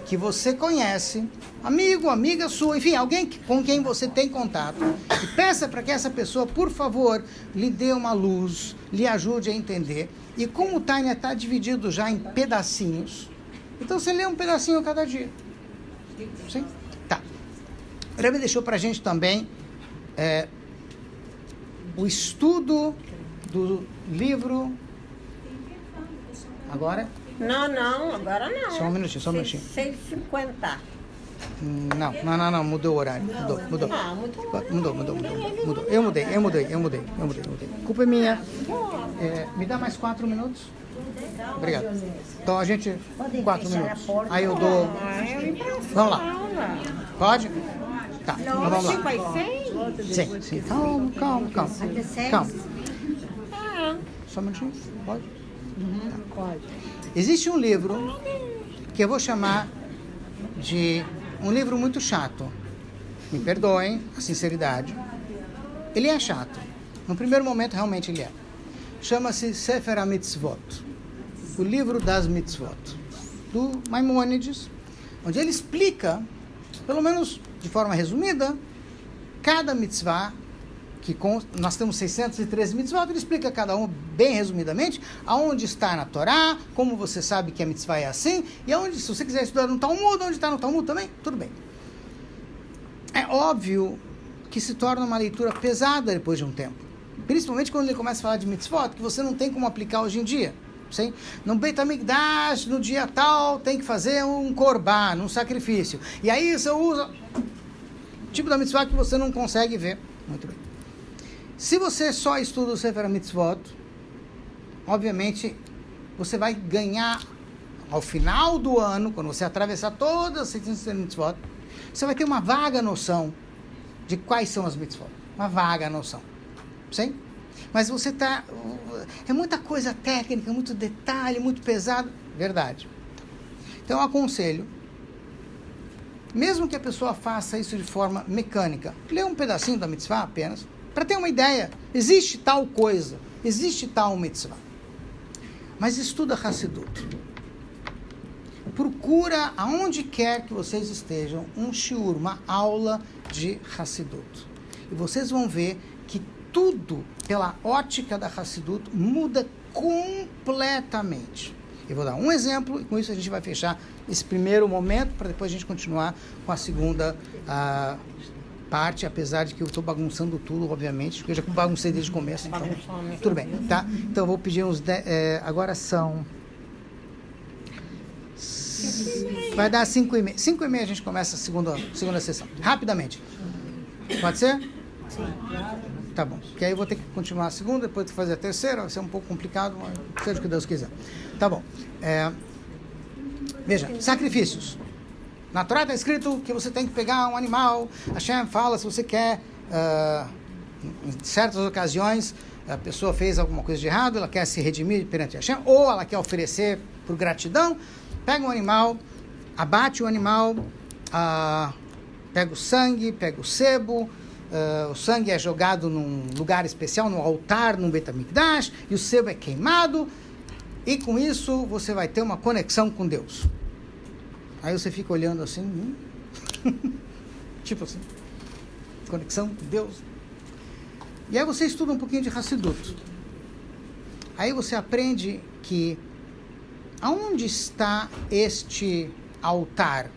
que você conhece, amigo, amiga sua, enfim, alguém com quem você tem contato, e peça para que essa pessoa, por favor, lhe dê uma luz, lhe ajude a entender. E como o Tânia está dividido já em pedacinhos, então você lê um pedacinho cada dia. Sim? Tá. O Rebbe deixou para a gente também o estudo do livro. Agora? Não, agora não. Só um minutinho. 6h50. Não, mudou o horário. Mudou. Ah, muito bom. Mudou. Eu mudei. Culpa é minha. Me dá mais 4 minutos? Obrigado. Então a gente... 4 minutos. Aí eu dou... Vamos lá. Pode? Tá, então vamos lá. 5 às 6? Sim. Calma. Até 6. Calma. Só um minutinho. Pode? Pode. Existe um livro que eu vou chamar de um livro muito chato. Me perdoem a sinceridade. Ele é chato. No primeiro momento, realmente ele é. Chama-se Sefer HaMitzvot, o livro das mitzvot, do Maimônides, onde ele explica, pelo menos de forma resumida, cada mitzvah, nós temos 613 mitzvot, ele explica cada um bem resumidamente, aonde está na Torá, como você sabe que a mitzvah é assim, e aonde, se você quiser estudar no Talmud, onde está no Talmud também, tudo bem. É óbvio que se torna uma leitura pesada depois de um tempo, principalmente quando ele começa a falar de mitzvot, que você não tem como aplicar hoje em dia. Sim? No Beit HaMikdash, no dia tal, tem que fazer um korban, um sacrifício. E aí você usa tipo da mitzvah que você não consegue ver. Muito bem. Se você só estuda o Sefer HaMitzvot, obviamente, você vai ganhar, ao final do ano, quando você atravessar todas as 613 mitzvot, você vai ter uma vaga noção de quais são as mitzvot. Uma vaga noção. Sim? Mas você está... É muita coisa técnica, muito detalhe, muito pesado. Verdade. Então, eu aconselho, mesmo que a pessoa faça isso de forma mecânica, lê um pedacinho da mitzvah apenas, para ter uma ideia, existe tal coisa, existe tal mitzvah. Mas estuda Hassidut. Procura, aonde quer que vocês estejam, um shiur, uma aula de Hassidut. E vocês vão ver que tudo, pela ótica da Hassidut, muda completamente. Eu vou dar um exemplo, e com isso a gente vai fechar esse primeiro momento, para depois a gente continuar com a segunda parte, apesar de que eu estou bagunçando tudo, obviamente, porque eu já baguncei desde o começo, então, tudo bem, tá? Então eu vou pedir uns 10, agora são... Vai dar 5h30. 5h30 a gente começa a segunda sessão, rapidamente. Pode ser? Sim. Tá bom, porque aí eu vou ter que continuar a segunda, depois de fazer a terceira, vai ser um pouco complicado, mas seja o que Deus quiser. Tá bom. Veja, sacrifícios. Na Torá está escrito que você tem que pegar um animal. Hashem fala, se você quer, em certas ocasiões, a pessoa fez alguma coisa de errado, ela quer se redimir perante Hashem, ou ela quer oferecer por gratidão, pega um animal, abate o animal, pega o sangue, pega o sebo, o sangue é jogado num lugar especial, no altar, num Beit HaMikdash, e o sebo é queimado, e com isso você vai ter uma conexão com Deus. Aí você fica olhando assim, tipo assim, conexão com Deus. E aí você estuda um pouquinho de Hassidut. Aí você aprende que aonde está este altar,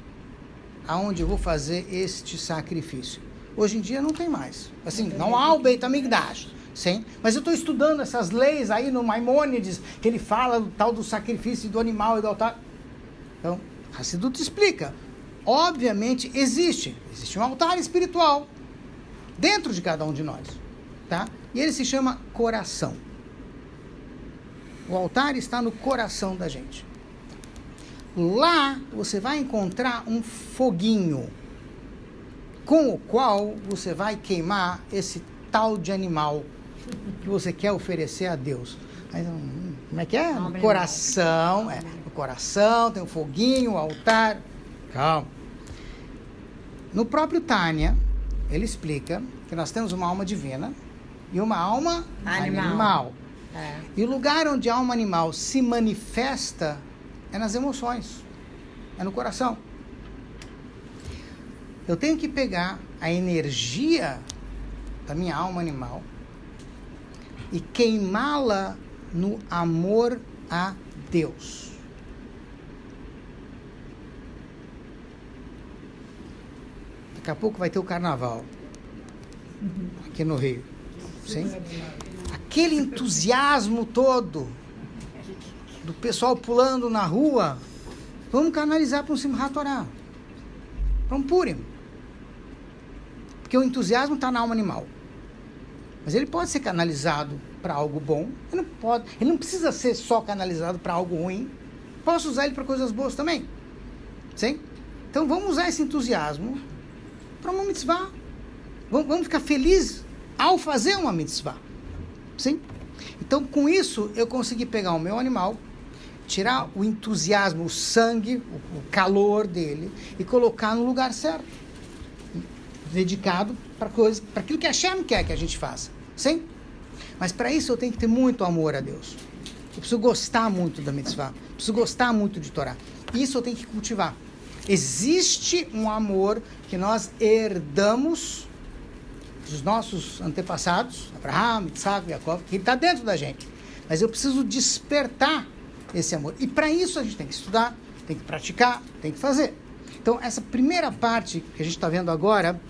aonde eu vou fazer este sacrifício. Hoje em dia não tem mais. Assim, não há o Beit HaMikdash. Sim, mas eu estou estudando essas leis aí no Maimônides, que ele fala do tal do sacrifício do animal e do altar. Então, Hassidut explica. Obviamente existe um altar espiritual dentro de cada um de nós, tá? E ele se chama coração. O altar está no coração da gente. Lá você vai encontrar um foguinho com o qual você vai queimar esse tal de animal que você quer oferecer a Deus. Mas, como é que é? No coração, no coração tem um foguinho, o altar. Calma. No próprio Tânia, ele explica que nós temos uma alma divina e uma alma animal. E o lugar onde a alma animal se manifesta é nas emoções, é no coração. Eu tenho que pegar a energia da minha alma animal e queimá-la no amor a Deus. Daqui a pouco vai ter o carnaval aqui no Rio. Sim? Aquele entusiasmo todo do pessoal pulando na rua, vamos canalizar para um Simchat Torah, para um Purim. Porque o entusiasmo está na alma animal. Mas ele pode ser canalizado para algo bom. Ele não precisa ser só canalizado para algo ruim. Posso usar ele para coisas boas também. Sim? Então vamos usar esse entusiasmo para uma mitzvah. Vamos ficar felizes ao fazer uma mitzvah. Sim? Então com isso eu consegui pegar o meu animal, tirar o entusiasmo, o sangue, o calor dele e colocar no lugar certo. Dedicado para aquilo que a Hashem quer que a gente faça. Sim? Mas para isso eu tenho que ter muito amor a Deus. Eu preciso gostar muito da mitzvah. Preciso gostar muito de Torá. Isso eu tenho que cultivar. Existe um amor que nós herdamos dos nossos antepassados, Abraham, Isaac, Jacob, que está dentro da gente. Mas eu preciso despertar esse amor. E para isso a gente tem que estudar, tem que praticar, tem que fazer. Então, essa primeira parte que a gente está vendo agora,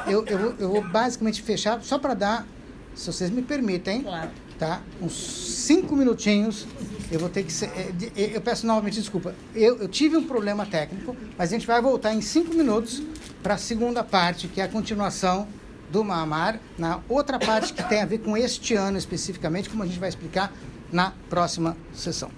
eu vou basicamente fechar só para dar, se vocês me permitem, Claro. Tá? Uns 5 minutinhos. Eu vou ter que ser, eu peço novamente desculpa. Eu tive um problema técnico, mas a gente vai voltar em 5 minutos para a segunda parte, que é a continuação do Mahamar, na outra parte que tem a ver com este ano especificamente, como a gente vai explicar na próxima sessão.